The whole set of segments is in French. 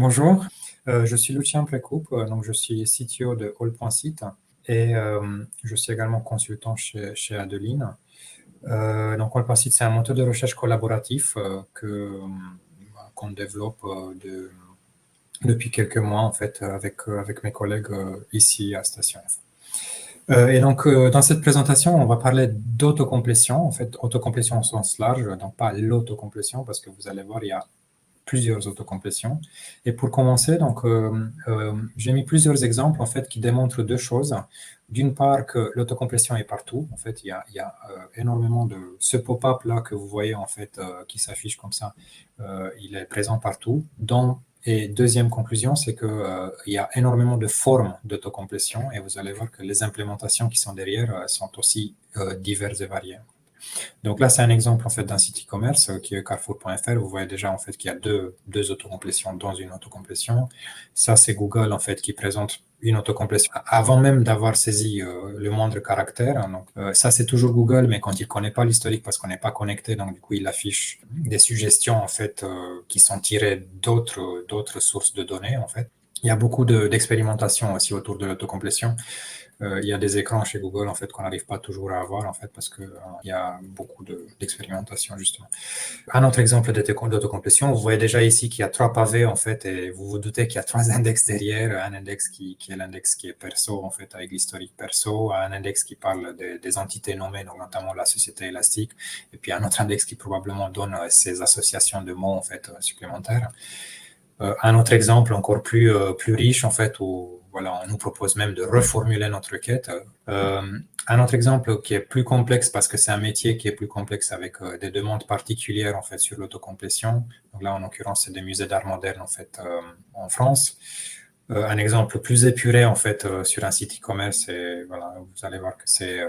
Bonjour, je suis Lucien Précoupe, donc je suis CTO de All.site et je suis également consultant chez Adeline. Donc All.site, c'est un moteur de recherche collaboratif qu'on développe depuis quelques mois en fait avec mes collègues ici à Station F. Et donc, dans cette présentation, on va parler d'autocomplétion, en fait, autocomplétion au sens large, donc pas l'autocomplétion, parce que vous allez voir, il y a plusieurs autocomplétions. Et pour commencer, donc, j'ai mis plusieurs exemples en fait qui démontrent deux choses. D'une part, que l'autocomplétion est partout. En fait, il y a énormément de ce pop-up là que vous voyez en fait qui s'affiche comme ça. Il est présent partout. Et deuxième conclusion, c'est que il y a énormément de formes d'autocomplétion et vous allez voir que les implémentations qui sont derrière sont aussi diverses et variées. Donc là, c'est un exemple en fait d'un site e-commerce qui est carrefour.fr. Vous voyez déjà en fait qu'il y a deux autocomplétions dans une autocomplétion. Ça, c'est Google en fait qui présente une autocomplétion avant même d'avoir saisi le moindre caractère. Donc ça, c'est toujours Google, mais quand il connaît pas l'historique parce qu'on n'est pas connecté, donc du coup, il affiche des suggestions en fait qui sont tirées d'autres sources de données en fait. Il y a beaucoup d'expérimentation aussi autour de l'autocomplétion. Il y a des écrans chez Google en fait qu'on n'arrive pas toujours à avoir en fait parce que il y a beaucoup d'expérimentation justement. Un autre exemple d'autocomplétion, vous voyez déjà ici qu'il y a trois pavés en fait et vous vous doutez qu'il y a trois index derrière, un index qui est l'index qui est perso en fait avec l'historique perso, un index qui parle des entités nommées donc notamment la société élastique et puis un autre index qui probablement donne ces associations de mots en fait supplémentaires. Un autre exemple encore plus riche en fait où voilà, on nous propose même de reformuler notre requête. Un autre exemple qui est plus complexe parce que c'est un métier qui est plus complexe avec des demandes particulières en fait sur l'autocomplétion. Donc là, en l'occurrence, c'est des musées d'art moderne en fait en France. Un exemple plus épuré en fait sur un site e-commerce et voilà, vous allez voir que c'est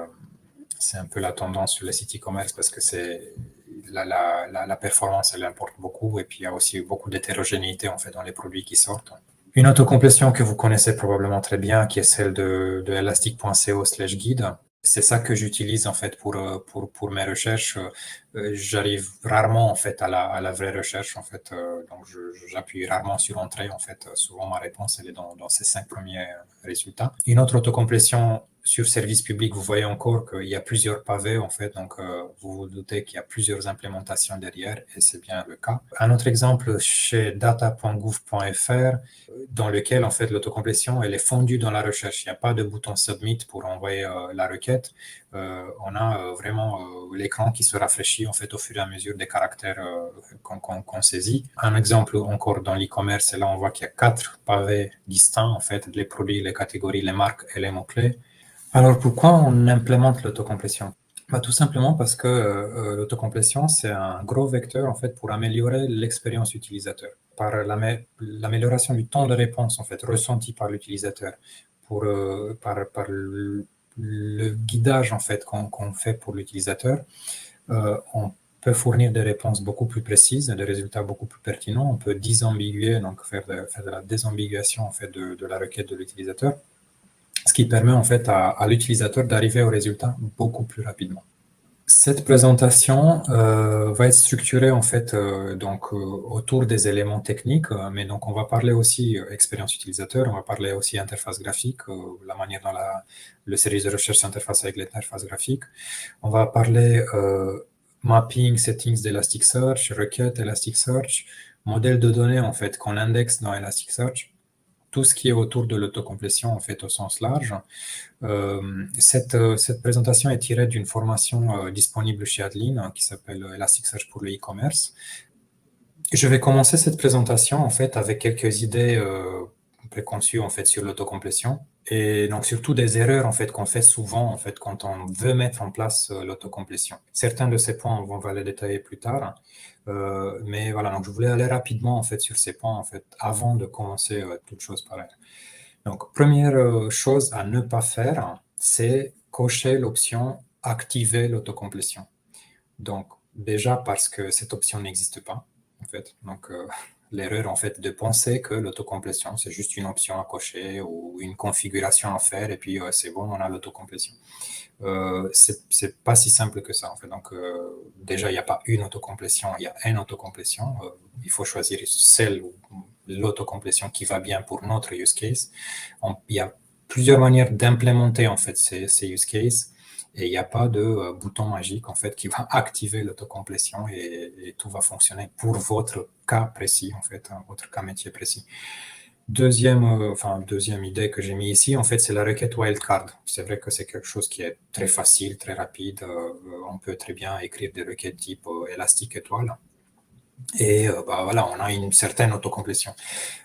un peu la tendance sur les sites e-commerce parce que c'est la performance, elle importe beaucoup et puis il y a aussi beaucoup d'hétérogénéité en fait dans les produits qui sortent. Une autocomplétion que vous connaissez probablement très bien, qui est celle de elastic.co/guide. C'est ça que j'utilise en fait pour mes recherches. J'arrive rarement en fait à la vraie recherche en fait. Donc j'appuie rarement sur entrée en fait. Souvent ma réponse elle est dans ces 5 premiers résultats. Une autre autocomplétion sur service public, vous voyez encore qu'il y a plusieurs pavés en fait. Donc vous vous doutez qu'il y a plusieurs implémentations derrière et c'est bien le cas. Un autre exemple chez data.gouv.fr dans lequel en fait l'autocomplétion elle est fondue dans la recherche. Il n'y a pas de bouton submit pour envoyer la requête. On a vraiment l'écran qui se rafraîchit en fait au fur et à mesure des caractères qu'on saisit. Un exemple encore dans l'e-commerce, et là on voit qu'il y a 4 pavés distincts en fait, les produits, les catégories, les marques et les mots-clés. Alors pourquoi on implémente l'autocomplétion? Tout simplement parce que l'autocomplétion, c'est un gros vecteur en fait pour améliorer l'expérience utilisateur par l'amélioration du temps de réponse en fait ressenti par l'utilisateur, par le guidage en fait qu'on fait pour l'utilisateur. On peut fournir des réponses beaucoup plus précises, des résultats beaucoup plus pertinents. On peut désambiguer, donc faire de la désambiguation en fait de la requête de l'utilisateur, ce qui permet en fait à l'utilisateur d'arriver au résultat beaucoup plus rapidement. Cette présentation va être structurée en fait autour des éléments techniques, mais donc on va parler aussi expérience utilisateur, on va parler aussi interface graphique, la manière dont le service de recherche s'interface avec l'interface graphique. On va parler mapping, settings d'Elasticsearch, requête Elasticsearch, modèle de données en fait qu'on indexe dans Elasticsearch, tout ce qui est autour de l'autocomplétion en fait au sens large. Cette présentation est tirée d'une formation disponible chez Adeline qui s'appelle Elasticsearch pour le e-commerce. Je vais commencer cette présentation en fait avec quelques idées préconçues en fait sur l'autocomplétion et donc surtout des erreurs en fait qu'on fait souvent en fait quand on veut mettre en place l'autocomplétion. Certains de ces points on va les détailler plus tard, mais voilà, donc je voulais aller rapidement en fait sur ces points en fait avant de commencer toute chose pareille. Donc, première chose à ne pas faire, c'est cocher l'option activer l'autocomplétion. Donc, déjà parce que cette option n'existe pas, en fait. Donc, l'erreur, en fait, de penser que l'autocomplétion, c'est juste une option à cocher ou une configuration à faire et puis c'est bon, on a l'autocomplétion. C'est pas si simple que ça, en fait. Donc, déjà, il n'y a pas une autocomplétion, il y a une autocomplétion. Il faut choisir celle ou l'autocomplétion qui va bien pour notre use case. Il y a plusieurs manières d'implémenter en fait ces use cases. Et il n'y a pas de bouton magique en fait qui va activer l'autocomplétion et tout va fonctionner pour votre cas précis en fait, votre cas métier précis. Deuxième idée que j'ai mis ici, en fait, c'est la requête wildcard. C'est vrai que c'est quelque chose qui est très facile, très rapide. On peut très bien écrire des requêtes type élastique étoile. Et voilà, on a une certaine autocomplétion.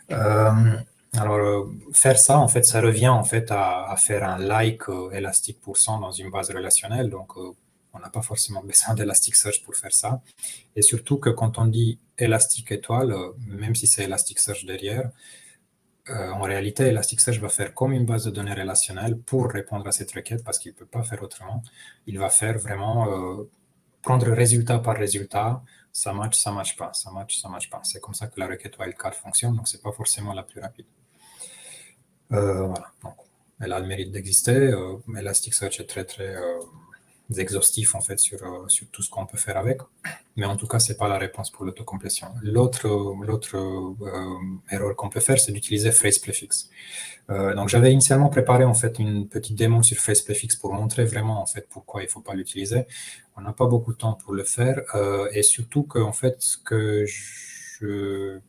Alors, faire ça, en fait, ça revient en fait à faire un like élastique % dans une base relationnelle. Donc, on n'a pas forcément besoin d'Elasticsearch pour faire ça. Et surtout que quand on dit élastique étoile, même si c'est Elasticsearch derrière, en réalité, Elasticsearch va faire comme une base de données relationnelle pour répondre à cette requête parce qu'il ne peut pas faire autrement. Il va faire vraiment prendre résultat par résultat. Ça match pas, ça match pas. C'est comme ça que la requête wildcard fonctionne, donc c'est pas forcément la plus rapide. Voilà, donc elle a le mérite d'exister. Elasticsearch est très exhaustif en fait sur tout ce qu'on peut faire avec, mais en tout cas c'est pas la réponse pour l'autocomplétion. L'autre erreur qu'on peut faire, c'est d'utiliser phrase-prefix. Donc j'avais initialement préparé en fait une petite démo sur phrase-prefix pour montrer vraiment en fait pourquoi il faut pas l'utiliser. On n'a pas beaucoup de temps pour le faire et surtout que en fait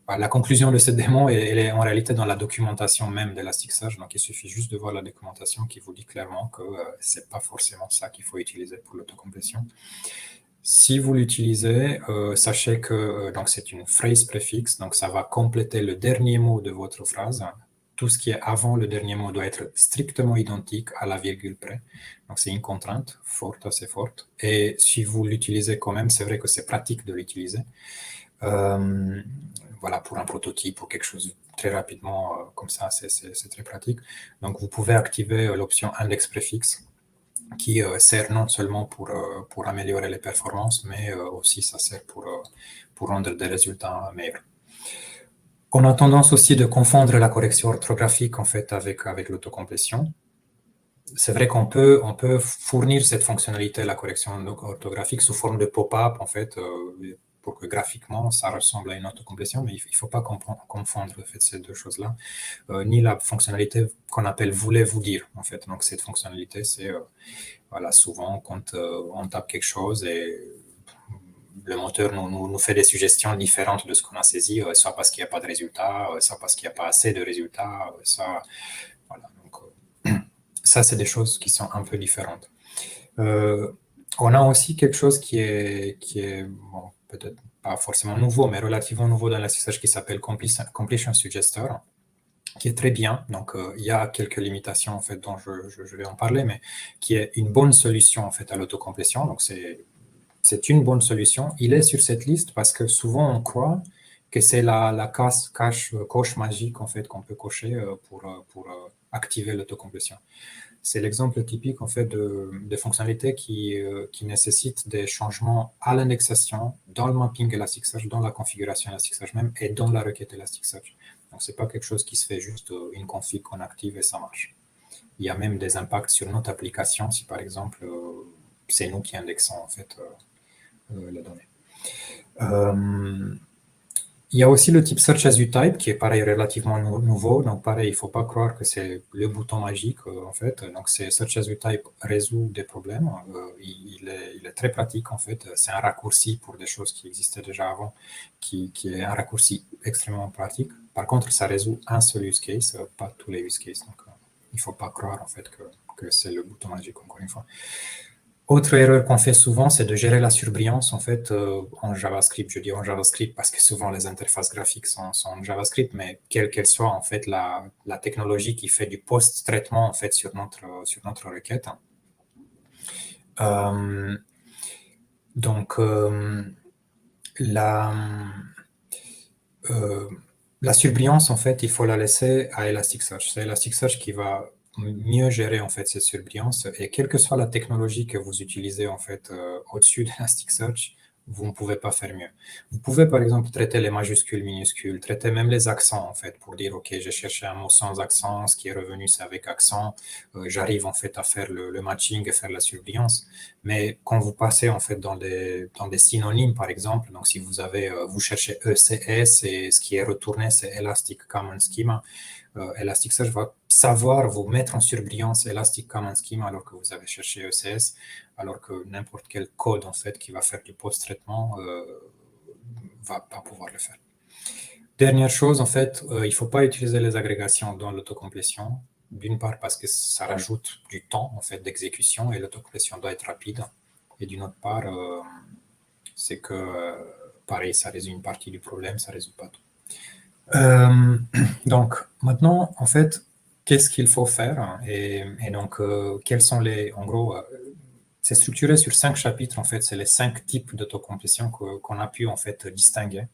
la conclusion de cette démo, elle est en réalité dans la documentation même d'Elasticsearch, donc il suffit juste de voir la documentation qui vous dit clairement que c'est pas forcément ça qu'il faut utiliser pour l'autocomplétion. Si vous l'utilisez, sachez que donc c'est une phrase préfixe, donc ça va compléter le dernier mot de votre phrase. Tout ce qui est avant le dernier mot doit être strictement identique à la virgule près. Donc c'est une contrainte forte, assez forte. Et si vous l'utilisez quand même, c'est vrai que c'est pratique de l'utiliser. Voilà, pour un prototype ou quelque chose très rapidement, comme ça, c'est très pratique. Donc, vous pouvez activer l'option index préfixe qui sert non seulement pour améliorer les performances, mais aussi ça sert pour rendre des résultats meilleurs. On a tendance aussi de confondre la correction orthographique en fait avec l'autocomplétion. C'est vrai qu'on peut fournir cette fonctionnalité, la correction orthographique, sous forme de pop-up en fait, pour que graphiquement ça ressemble à une autocomplétion, mais il ne faut pas confondre en fait, ces deux choses-là, ni la fonctionnalité qu'on appelle voulez-vous dire en fait. Donc cette fonctionnalité, c'est voilà, souvent quand on tape quelque chose et le moteur nous fait des suggestions différentes de ce qu'on a saisi, soit parce qu'il n'y a pas de résultat, soit parce qu'il n'y a pas assez de résultats, ça, voilà. Donc ça, c'est des choses qui sont un peu différentes. On a aussi quelque chose qui est bon, peut-être pas forcément nouveau, mais relativement nouveau dans l'Elasticsearch qui s'appelle Completion Suggester, qui est très bien. Donc, il y a quelques limitations en fait dont je vais en parler, mais qui est une bonne solution en fait à l'autocomplétion. Donc, c'est une bonne solution. Il est sur cette liste parce que souvent on croit que c'est la coche magique en fait qu'on peut cocher pour activer l'autocomplétion. C'est l'exemple typique en fait de fonctionnalités qui nécessitent des changements à l'indexation, dans le mapping Elasticsearch, dans la configuration Elasticsearch même et dans la requête Elasticsearch. Donc c'est pas quelque chose qui se fait juste une config qu'on active et ça marche. Il y a même des impacts sur notre application si par exemple c'est nous qui indexons en fait les données. Il y a aussi le type Search as you type qui est pareil relativement nouveau. Donc pareil, il ne faut pas croire que c'est le bouton magique en fait. Donc c'est Search as you type résout des problèmes. Il est très pratique en fait. C'est un raccourci pour des choses qui existaient déjà avant, qui est un raccourci extrêmement pratique. Par contre, ça résout un seul use case, pas tous les use cases. Donc il ne faut pas croire en fait que c'est le bouton magique encore une fois. Autre erreur qu'on fait souvent, c'est de gérer la surbrillance en fait en JavaScript. Je dis en JavaScript parce que souvent les interfaces graphiques sont en JavaScript, mais quelle qu'elle soit en fait la technologie qui fait du post-traitement en fait sur notre requête. Donc la surbrillance en fait, il faut la laisser à Elasticsearch. C'est Elasticsearch qui va mieux gérer en fait cette surbrillance et quelle que soit la technologie que vous utilisez en fait au-dessus d'Elasticsearch, vous ne pouvez pas faire mieux. Vous pouvez par exemple traiter les majuscules, minuscules, traiter même les accents en fait pour dire ok j'ai cherché un mot sans accent, ce qui est revenu c'est avec accent, j'arrive en fait à faire le matching et faire la surbrillance, Mais quand vous passez en fait dans des synonymes, par exemple, donc si vous cherchez ECS et ce qui est retourné, c'est Elastic Common Schema, Elasticsearch va savoir vous mettre en surbrillance Elastic Common Schema alors que vous avez cherché ECS, alors que n'importe quel code en fait qui va faire du post-traitement va pas pouvoir le faire. Dernière chose, en fait, il ne faut pas utiliser les agrégations dans l'autocomplétion. D'une part parce que ça rajoute du temps en fait d'exécution et l'autocomplétion doit être rapide. Et d'une autre part, c'est que pareil, ça résout une partie du problème, ça ne résout pas tout. Donc maintenant, en fait, qu'est-ce qu'il faut faire et donc, quels sont en gros, c'est structuré sur 5 chapitres, en fait, c'est les 5 types d'autocomplétion qu'on a pu en fait distinguer.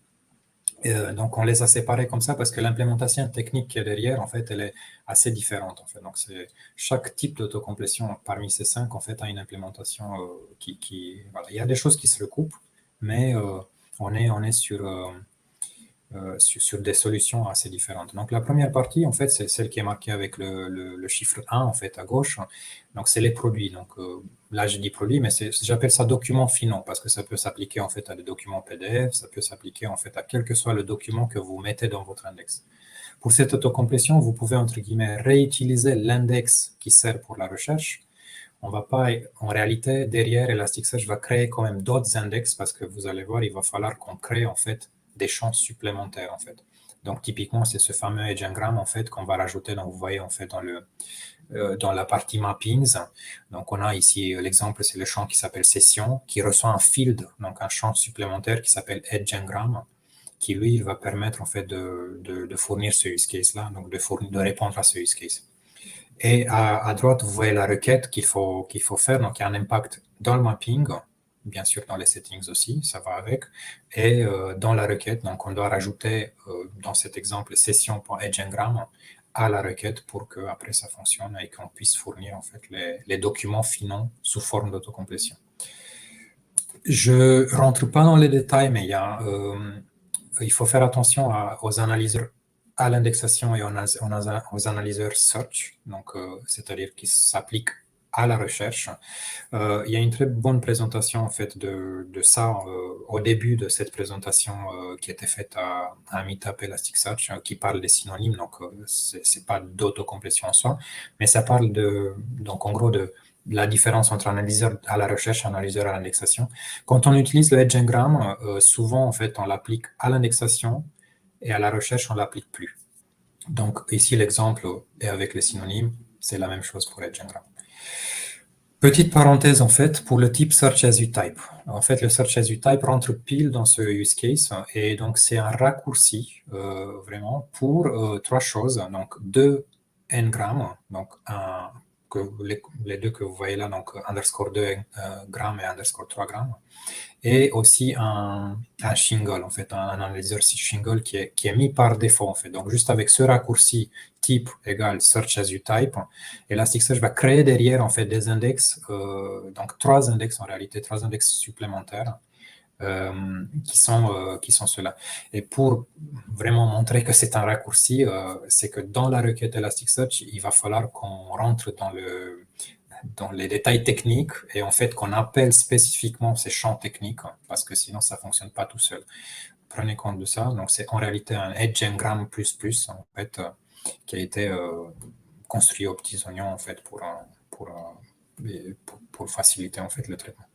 Donc, on les a séparés comme ça parce que l'implémentation technique qui est derrière, en fait, elle est assez différente. En fait. Donc, chaque type d'autocomplétion parmi ces 5, en fait, a une implémentation voilà. Il y a des choses qui se recoupent, mais on est sur des solutions assez différentes. Donc, la première partie, en fait, c'est celle qui est marquée avec le chiffre 1, en fait, à gauche. Donc, c'est les produits. Donc, là, je dis produits, mais j'appelle ça documents finaux parce que ça peut s'appliquer, en fait, à des documents PDF, ça peut s'appliquer, en fait, à quel que soit le document que vous mettez dans votre index. Pour cette autocomplétion, vous pouvez, entre guillemets, réutiliser l'index qui sert pour la recherche. On va pas, en réalité, derrière, Elasticsearch va créer quand même d'autres index parce que vous allez voir, il va falloir qu'on crée, en fait, des champs supplémentaires en fait. Donc typiquement c'est ce fameux edgeNgram en fait qu'on va rajouter. Donc vous voyez en fait dans la partie mappings. Donc on a ici l'exemple, c'est le champ qui s'appelle session qui reçoit un field, donc un champ supplémentaire qui s'appelle edgeNgram qui lui il va permettre en fait de fournir ce use case là, donc de répondre à ce use case. Et à droite vous voyez la requête qu'il faut faire. Donc il y a un impact dans le mapping, bien sûr dans les settings aussi, ça va avec, et dans la requête, donc on doit rajouter dans cet exemple session.edgeNgram à la requête pour que après ça fonctionne et qu'on puisse fournir en fait les documents finaux sous forme d'autocomplétion. Je rentre pas dans les détails, mais il faut faire attention aux analyseurs à l'indexation et aux analyseurs search, donc c'est-à-dire qui s'appliquent à la recherche. Il y a une très bonne présentation en fait de ça au début de cette présentation qui était faite à Meetup Elasticsearch qui parle des synonymes. Donc c'est pas d'autocomplétion en soi, mais ça parle donc en gros de la différence entre analyseur à la recherche et analyseur à l'indexation. Quand on utilise le edgeNgram, souvent en fait on l'applique à l'indexation et à la recherche on l'applique plus. Donc ici l'exemple est avec les synonymes, c'est la même chose pour edgeNgram. Petite parenthèse en fait pour le type Search as You Type. En fait, le Search as You Type rentre pile dans ce use case et donc c'est un raccourci vraiment pour 3 choses. Donc 2 ngrammes, donc les deux que vous voyez là, donc underscore 2 grammes et underscore 3 grammes, et aussi un shingle, en fait, un analyseur shingle qui est mis par défaut, en fait. Donc, juste avec ce raccourci type égale search as you type, Elasticsearch va créer derrière, en fait, des index, donc 3 index en réalité, 3 index supplémentaires qui sont ceux-là. Et pour vraiment montrer que c'est un raccourci, c'est que dans la requête Elasticsearch, il va falloir qu'on rentre dans les détails techniques et en fait qu'on appelle spécifiquement ces champs techniques parce que sinon ça fonctionne pas tout seul. Prenez compte de ça. Donc c'est en réalité un edgeNgram++ en fait qui a été construit aux petits oignons en fait pour faciliter en fait le traitement.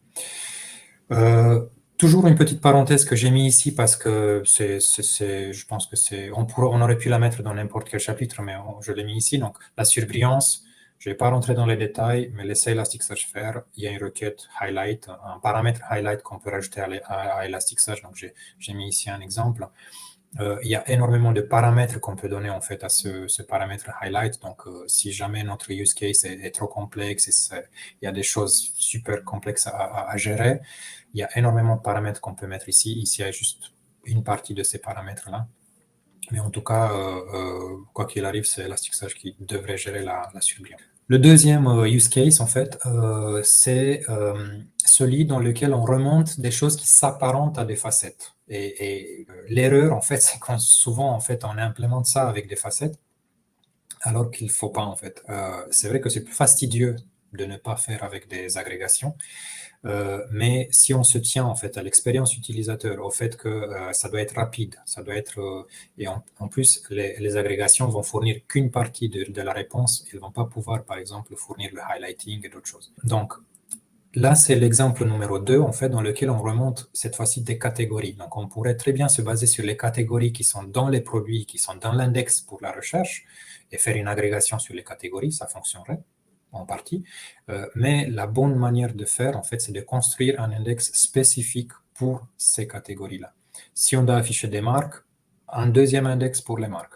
Toujours une petite parenthèse que j'ai mis ici parce que je pense que on aurait pu la mettre dans n'importe quel chapitre, mais je l'ai mis ici. Donc la surbrillance, je ne vais pas rentrer dans les détails, mais laissez Elasticsearch faire. Il y a une requête highlight, un paramètre highlight qu'on peut rajouter à Elasticsearch. Donc j'ai mis ici un exemple. Il y a énormément de paramètres qu'on peut donner en fait à ce paramètre highlight. Donc, si jamais notre use case est trop complexe, il y a des choses super complexes à gérer, il y a énormément de paramètres qu'on peut mettre ici. Ici, il y a juste une partie de ces paramètres-là. Mais en tout cas, quoi qu'il arrive, c'est Elasticsearch qui devrait gérer la surbrillance. Le deuxième use case, en fait, c'est celui dans lequel on remonte des choses qui s'apparentent à des facettes. Et l'erreur, en fait, c'est quand souvent, en fait, on implémente ça avec des facettes, alors qu'il ne faut pas, en fait. C'est vrai que c'est plus fastidieux de ne pas faire avec des agrégations. Mais si on se tient en fait à l'expérience utilisateur, au fait que ça doit être rapide, ça doit être et en plus les agrégations vont fournir qu'une partie de la réponse, elles vont pas pouvoir par exemple fournir le highlighting et d'autres choses. Donc là, c'est l'exemple numéro 2, en fait, dans lequel on remonte cette fois-ci des catégories. Donc, on pourrait très bien se baser sur les catégories qui sont dans les produits, qui sont dans l'index pour la recherche, et faire une agrégation sur les catégories, ça fonctionnerait en partie. Mais la bonne manière de faire, en fait, c'est de construire un index spécifique pour ces catégories-là. Si on doit afficher des marques, un deuxième index pour les marques.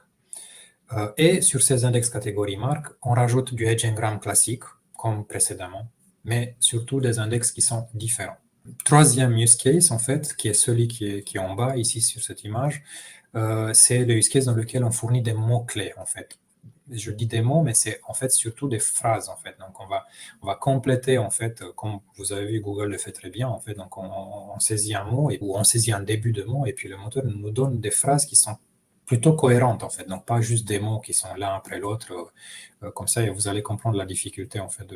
Et sur ces index catégories marques, on rajoute du edgeNgram classique, comme précédemment, mais surtout des index qui sont différents. Troisième use case, en fait, qui est celui qui est en bas ici sur cette image, c'est le use case dans lequel on fournit des mots-clés, en fait. Je dis des mots, mais c'est en fait surtout des phrases, en fait. Donc, on va compléter, en fait, comme vous avez vu, Google le fait très bien, en fait. Donc, on saisit un mot ou on saisit un début de mot et puis le moteur nous donne des phrases qui sont plutôt cohérentes, en fait. Donc, pas juste des mots qui sont l'un après l'autre. Comme ça, vous allez comprendre la difficulté, en fait,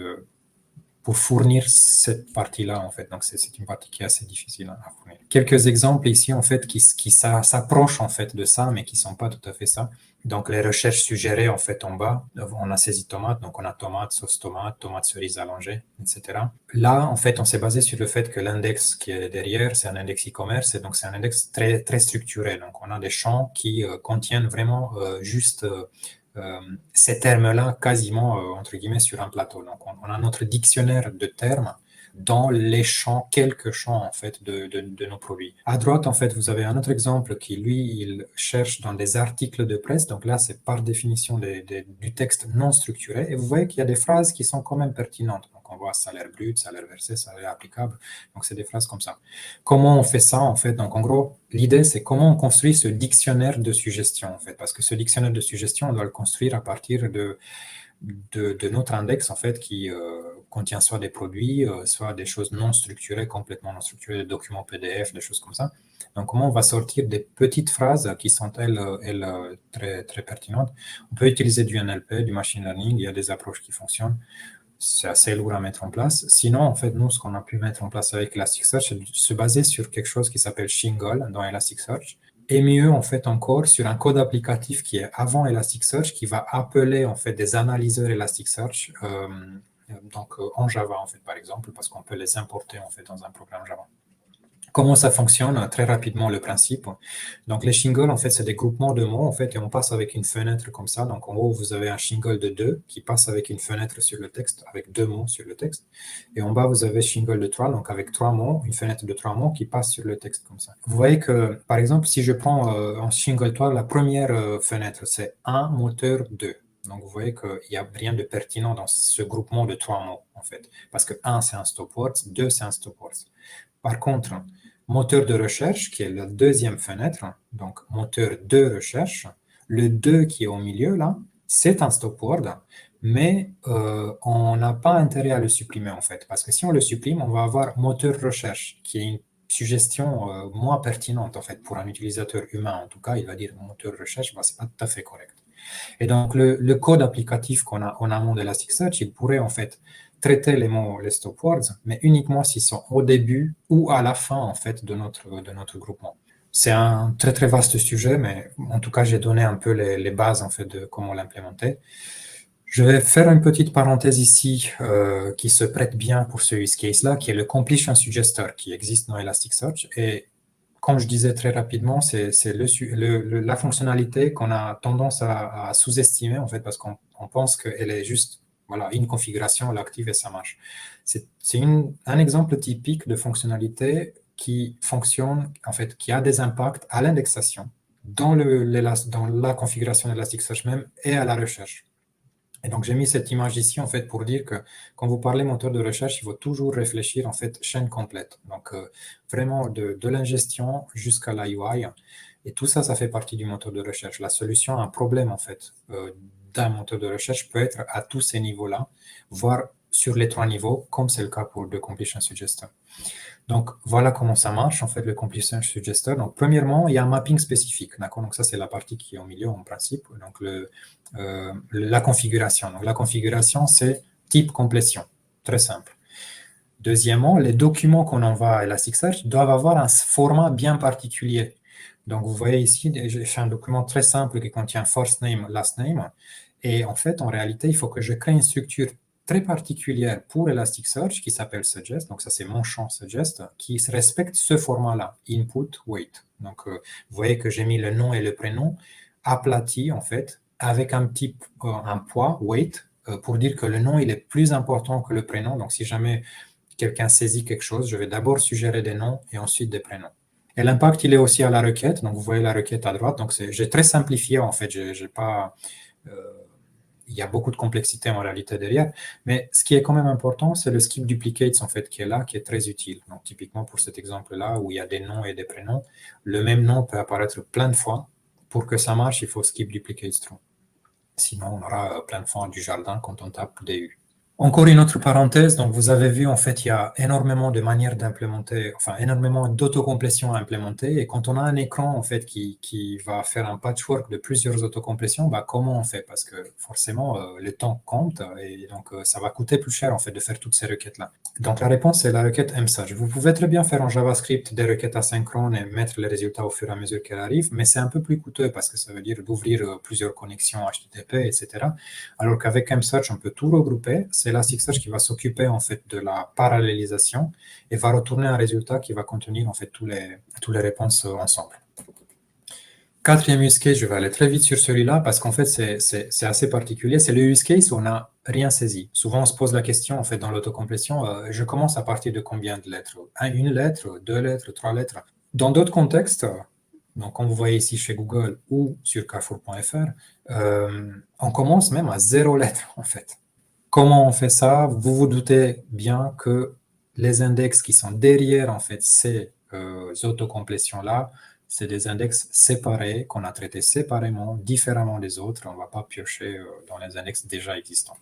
pour fournir cette partie-là, en fait. Donc, c'est une partie qui est assez difficile à fournir. Quelques exemples ici, en fait, qui s'approchent, en fait, de ça, mais qui ne sont pas tout à fait ça. Donc, les recherches suggérées, en fait, en bas, on a saisi tomate, donc on a tomate, sauce tomate, tomate cerise allongée, etc. Là, en fait, on s'est basé sur le fait que l'index qui est derrière, c'est un index e-commerce, et donc c'est un index très, très structuré. Donc, on a des champs qui contiennent vraiment juste ces termes-là quasiment, entre guillemets, sur un plateau. Donc, on a notre dictionnaire de termes dans les champs, quelques champs, en fait, de nos produits. À droite, en fait, vous avez un autre exemple qui, lui, il cherche dans des articles de presse. Donc là, c'est par définition du texte non structuré. Et vous voyez qu'il y a des phrases qui sont quand même pertinentes. Donc, on voit salaire brut, salaire versé, salaire applicable. Donc, c'est des phrases comme ça. Comment on fait ça, en fait? Donc, en gros, l'idée, c'est comment on construit ce dictionnaire de suggestions, en fait. Parce que ce dictionnaire de suggestions, on doit le construire à partir de notre index, en fait, qui contient soit des produits, soit des choses non structurées, complètement non structurées, des documents PDF, des choses comme ça. Donc, comment on va sortir des petites phrases qui sont, elles très, très pertinentes. On peut utiliser du NLP, du machine learning, il y a des approches qui fonctionnent. C'est assez lourd à mettre en place. Sinon, en fait, nous, ce qu'on a pu mettre en place avec Elasticsearch, c'est de se baser sur quelque chose qui s'appelle Shingle dans Elasticsearch. Et mieux, en fait, encore, sur un code applicatif qui est avant Elasticsearch, qui va appeler, en fait, des analyseurs Elasticsearch, en Java, en fait, par exemple, parce qu'on peut les importer, en fait, dans un programme Java. Comment ça fonctionne? Très rapidement, le principe. Donc, les shingles, en fait, c'est des groupements de mots, en fait, et on passe avec une fenêtre comme ça. Donc, en haut, vous avez un shingle de 2 qui passe avec une fenêtre sur le texte, avec 2 mots sur le texte. Et en bas, vous avez shingle de 3, donc avec 3 mots, une fenêtre de 3 mots qui passe sur le texte comme ça. Vous voyez que, par exemple, si je prends en shingle 3, la première fenêtre, c'est 1 moteur 2. Donc, vous voyez qu'il n'y a rien de pertinent dans ce groupement de 3 mots, en fait. Parce que 1, c'est un stop words, 2, c'est un stop words. Par contre, moteur de recherche, qui est la deuxième fenêtre, donc moteur de recherche, le 2 qui est au milieu, là, c'est un stop word, mais on n'a pas intérêt à le supprimer, en fait, parce que si on le supprime, on va avoir moteur recherche, qui est une suggestion moins pertinente, en fait, pour un utilisateur humain, en tout cas, il va dire moteur recherche, c'est pas tout à fait correct. Et donc, le code applicatif qu'on a en amont d'Elasticsearch, il pourrait, en fait, traiter les mots, les stop words, mais uniquement s'ils sont au début ou à la fin, en fait, de notre groupement. C'est un très, très vaste sujet, mais en tout cas, j'ai donné un peu les bases, en fait, de comment l'implémenter. Je vais faire une petite parenthèse ici qui se prête bien pour ce use case-là, qui est le Completion Suggester, qui existe dans Elasticsearch. Et comme je disais très rapidement, c'est la fonctionnalité qu'on a tendance à sous-estimer, en fait, parce qu'on pense qu'elle est juste, voilà, une configuration, on l'active et ça marche. C'est un exemple typique de fonctionnalité qui fonctionne, en fait, qui a des impacts à l'indexation, dans la configuration d'Elasticsearch même et à la recherche. Et donc, j'ai mis cette image ici, en fait, pour dire que quand vous parlez moteur de recherche, il faut toujours réfléchir, en fait, chaîne complète. Donc, vraiment, de l'ingestion jusqu'à la UI. Et tout ça, ça fait partie du moteur de recherche. La solution à un problème, en fait, d'un moteur de recherche peut être à tous ces niveaux-là, voire sur les 3 niveaux, comme c'est le cas pour le Completion Suggester. Donc, voilà comment ça marche, en fait, le Completion Suggester. Donc, premièrement, il y a un mapping spécifique, d'accord? Donc, ça, c'est la partie qui est au milieu, en principe. Donc, la configuration. Donc, la configuration, c'est type complétion. très simple. Deuxièmement, les documents qu'on envoie à Elasticsearch doivent avoir un format bien particulier. Donc, vous voyez ici, j'ai un document très simple qui contient first name, last name. Et en fait, en réalité, il faut que je crée une structure très particulière pour Elasticsearch qui s'appelle suggest. Donc, ça, c'est mon champ suggest qui respecte ce format-là, input, wait. Donc, vous voyez que j'ai mis le nom et le prénom aplati, en fait, avec un poids, wait, pour dire que le nom, il est plus important que le prénom. Donc, si jamais quelqu'un saisit quelque chose, je vais d'abord suggérer des noms et ensuite des prénoms. Et l'impact, il est aussi à la requête. Donc, vous voyez la requête à droite. Donc, j'ai très simplifié, en fait. J'ai pas, il y a beaucoup de complexité en réalité derrière. Mais ce qui est quand même important, c'est le skip duplicates, en fait, qui est là, qui est très utile. Donc, typiquement, pour cet exemple-là, où il y a des noms et des prénoms, le même nom peut apparaître plein de fois. Pour que ça marche, il faut skip duplicates true. Sinon, on aura plein de fois du jardin quand on tape DU. Encore une autre parenthèse, donc vous avez vu, en fait, il y a énormément de manières d'implémenter, enfin, énormément d'autocomplétion à implémenter. Et quand on a un écran, en fait, qui va faire un patchwork de plusieurs autocomplétions, bah, comment on fait? Parce que forcément, le temps compte et donc ça va coûter plus cher, en fait, de faire toutes ces requêtes-là. Donc la réponse, c'est la requête msage. Vous pouvez très bien faire en JavaScript des requêtes asynchrones et mettre les résultats au fur et à mesure qu'elles arrivent, mais c'est un peu plus coûteux parce que ça veut dire d'ouvrir plusieurs connexions HTTP, etc. Alors qu'avec mSearch, on peut tout regrouper. C'est Elasticsearch qui va s'occuper en fait de la parallélisation et va retourner un résultat qui va contenir en fait toutes les réponses ensemble. Quatrième use case, je vais aller très vite sur celui-là parce qu'en fait, c'est assez particulier. C'est le use case où on n'a rien saisi. Souvent, on se pose la question, en fait, dans l'autocomplétion, je commence à partir de combien de lettres? Une lettre, deux lettres, trois lettres. Dans d'autres contextes, donc comme vous voyez ici chez Google ou sur Carrefour.fr, on commence même à 0 lettres, en fait. Comment on fait ça? Vous vous doutez bien que les index qui sont derrière, en fait, ces autocomplétions-là, c'est des index séparés, qu'on a traités séparément, différemment des autres. On ne va pas piocher dans les index déjà existants.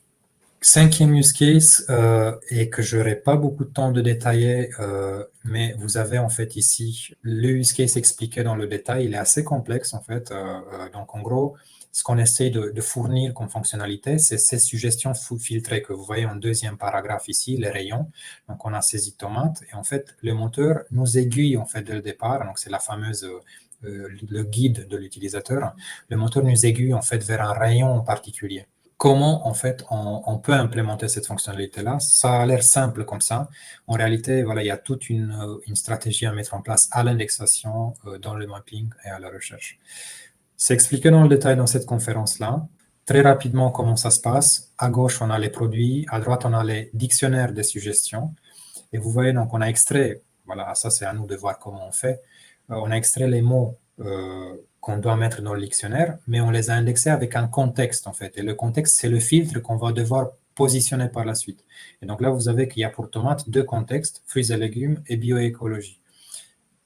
Cinquième use case, et que je n'aurai pas beaucoup de temps de détailler, mais vous avez en fait ici le use case expliqué dans le détail. Il est assez complexe en fait. Donc en gros, ce qu'on essaie de fournir comme fonctionnalité, c'est ces suggestions filtrées que vous voyez en deuxième paragraphe ici, les rayons. Donc on a saisi tomate et en fait le moteur nous aiguille en fait dès le départ. Donc c'est la fameuse le guide de l'utilisateur. Le moteur nous aiguille en fait vers un rayon en particulier. Comment, en fait, on peut implémenter cette fonctionnalité-là? Ça a l'air simple comme ça. En réalité, voilà, il y a toute une stratégie à mettre en place à l'indexation, dans le mapping et à la recherche. C'est expliqué dans le détail dans cette conférence-là. Très rapidement, comment ça se passe. À gauche, on a les produits. À droite, on a les dictionnaires des suggestions. Et vous voyez, donc, on a extrait, voilà, ça c'est à nous de voir comment on fait. On a extrait les mots qu'on doit mettre dans le dictionnaire, mais on les a indexés avec un contexte, en fait. Et le contexte, c'est le filtre qu'on va devoir positionner par la suite. Et donc là, vous avez qu'il y a pour tomate deux contextes, fruits et légumes et bioécologie.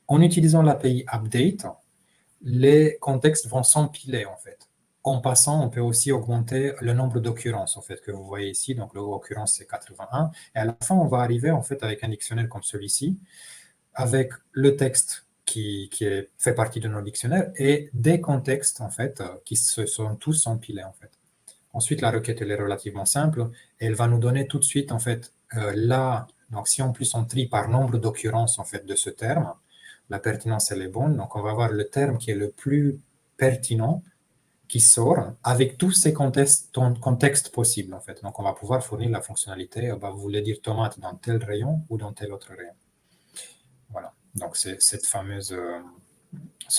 En utilisant l'API Update, les contextes vont s'empiler, en fait. En passant, on peut aussi augmenter le nombre d'occurrences, en fait, que vous voyez ici. Donc, l'occurrence, c'est 81. Et à la fin, on va arriver, en fait, avec un dictionnaire comme celui-ci, avec le texte qui fait partie de nos dictionnaires et des contextes, en fait, qui se sont tous empilés, en fait. Ensuite, la requête, elle est relativement simple et elle va nous donner tout de suite, en fait, là, donc si en plus on trie par nombre d'occurrences, en fait, de ce terme, la pertinence, elle est bonne. Donc, on va avoir le terme qui est le plus pertinent qui sort avec tous ces contextes possibles, en fait. Donc, on va pouvoir fournir la fonctionnalité, vous voulez dire tomate dans tel rayon ou dans tel autre rayon. Voilà. Donc, c'est ce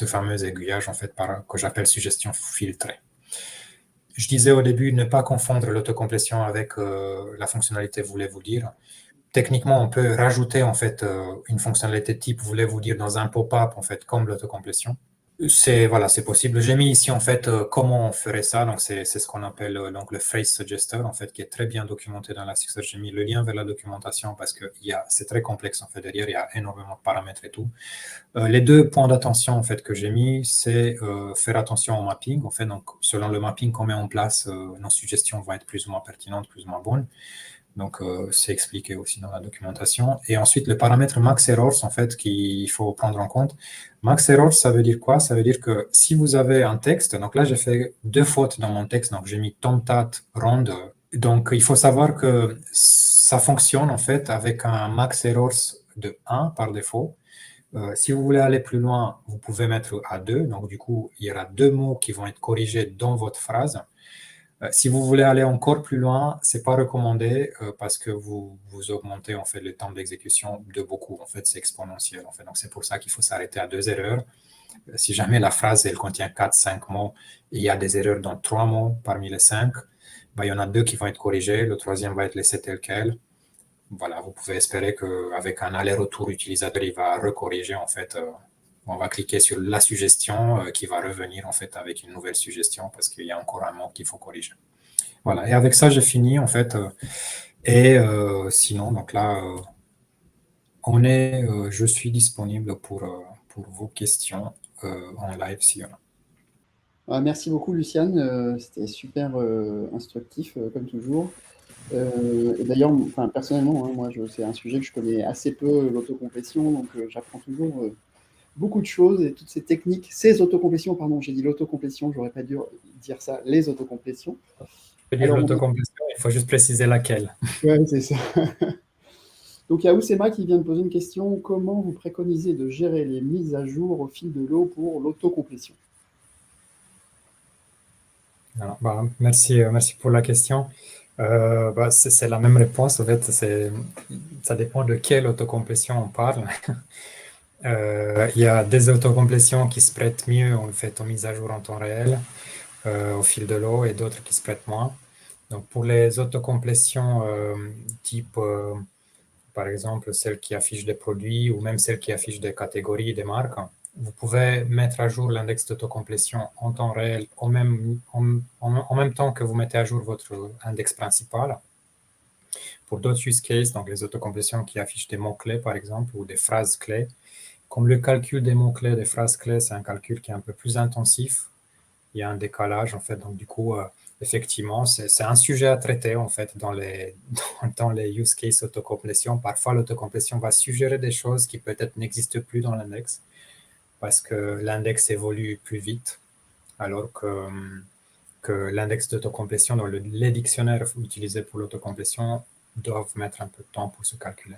fameux aiguillage, en fait, que j'appelle suggestion filtrée. Je disais au début, ne pas confondre l'autocomplétion avec la fonctionnalité voulez-vous dire. Techniquement, on peut rajouter, en fait, une fonctionnalité type voulez-vous dire dans un pop-up, en fait, comme l'autocomplétion. Voilà, c'est possible. J'ai mis ici en fait comment on ferait ça. Donc c'est ce qu'on appelle donc le phrase suggester en fait qui est très bien documenté dans Elasticsearch. J'ai mis le lien vers la documentation parce que c'est très complexe en fait derrière. Il y a énormément de paramètres et tout. Les deux points d'attention en fait que j'ai mis, c'est faire attention au mapping. En fait, donc selon le mapping qu'on met en place, nos suggestions vont être plus ou moins pertinentes, plus ou moins bonnes. Donc, c'est expliqué aussi dans la documentation. Et ensuite, le paramètre max errors, en fait, qu'il faut prendre en compte. Max errors, ça veut dire quoi? Ça veut dire que si vous avez un texte, donc là, j'ai fait deux fautes dans mon texte. Donc, j'ai mis tomtat ronde Donc, il faut savoir que ça fonctionne en fait avec un max errors de 1 par défaut. Si vous voulez aller plus loin, vous pouvez mettre à 2. Donc, du coup, il y aura deux mots qui vont être corrigés dans votre phrase. Si vous voulez aller encore plus loin, c'est pas recommandé parce que vous augmentez en fait le temps d'exécution de beaucoup. En fait, c'est exponentiel. En fait. Donc, c'est pour ça qu'il faut s'arrêter à 2 erreurs. Si jamais la phrase elle contient 4, 5 mots, et il y a des erreurs dans 3 mots parmi les 5, ben, il y en a 2 qui vont être corrigés, le troisième va être laissé tel quel. Voilà, vous pouvez espérer qu'avec un aller-retour utilisateur, il va recorriger en fait. On va cliquer sur la suggestion qui va revenir en fait avec une nouvelle suggestion parce qu'il y a encore un mot qu'il faut corriger. Voilà, et avec ça, j'ai fini en fait. Sinon, donc là, je suis disponible pour vos questions en live s'il y en a. Merci beaucoup, Luciane. C'était super instructif, comme toujours. Et d'ailleurs, enfin, personnellement, hein, moi, c'est un sujet que je connais assez peu, l'autocomplétion, donc j'apprends toujours beaucoup de choses et toutes ces techniques, ces autocomplétions, pardon, j'ai dit l'autocomplétion, j'aurais pas dû dire ça, les autocomplétions. Je peux dire Alors, l'autocomplétion, il faut juste préciser laquelle. ouais, c'est ça. Donc, il y a Oussema qui vient de poser une question. Comment vous préconisez de gérer les mises à jour au fil de l'eau pour l'autocomplétion? Alors, bah, merci pour la question. Bah, c'est la même réponse. En fait, ça dépend de quelle autocomplétion on parle. Il y a des autocomplétions qui se prêtent mieux en fait aux mises à jour en temps réel au fil de l'eau et d'autres qui se prêtent moins. Donc pour les autocomplétions type par exemple celles qui affichent des produits ou même celles qui affichent des catégories, des marques, vous pouvez mettre à jour l'index d'autocomplétion en temps réel en même temps que vous mettez à jour votre index principal. Pour d'autres use cases, donc les autocomplétions qui affichent des mots-clés par exemple ou des phrases clés, comme le calcul des mots-clés, des phrases clés, c'est un calcul qui est un peu plus intensif. Il y a un décalage, en fait. Donc, du coup, effectivement, c'est un sujet à traiter, en fait, dans les use cases autocomplétion. Parfois, l'autocomplétion va suggérer des choses qui peut-être n'existent plus dans l'index parce que l'index évolue plus vite, alors que l'index d'autocomplétion, dans les dictionnaires utilisés pour l'autocomplétion, doivent mettre un peu de temps pour se calculer.